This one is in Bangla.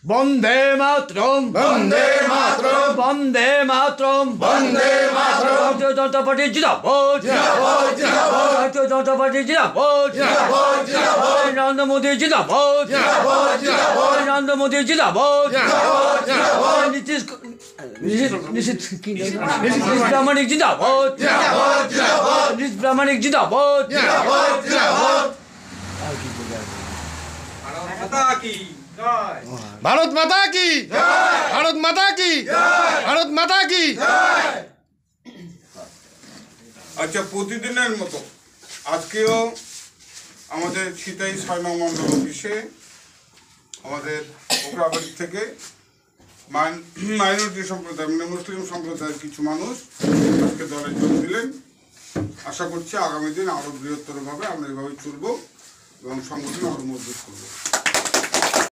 বন্দে মাতরম, বন্দে মাতরম, বন্দে মাতরম, বন্দে মাতরম, ভারতীয় জনতা পার্টি জিন্দাবাদ, জিন্দাবাদ, জিন্দাবাদ, ভারতীয় জনতা পার্টি জিন্দাবাদ, জিন্দাবাদ, জিন্দাবাদ, নরেন্দ্র মোদী জিন্দাবাদ, জিন্দাবাদ, জিন্দাবাদ, নরেন্দ্র মোদী জিন্দাবাদ, জিন্দাবাদ, জিন্দাবাদ, নীতিশ প্রামাণিক জিন্দাবাদ, জিন্দাবাদ, জিন্দাবাদ, নীতিশ প্রামাণিক জিন্দাবাদ। জিন্দাবাদ, জিন্দাবাদ। ভারত মাতা কি, ভারত মাতা কি, ভারত মাতা কি। আচ্ছা, প্রতিদিনের মতো আজকেও আমাদের সিতাই ৬ নং মণ্ডল অফিসে আমাদের ওকরাবাড়ি থেকে মাইনরিটি সম্প্রদায় মানে মুসলিম সম্প্রদায়ের কিছু মানুষ আজকে দলে যোগ দিলেন। আশা করছি আগামী দিন আরও বৃহত্তরভাবে আমরা এভাবে চলব এবং সংগঠন আরও মজবুত করব।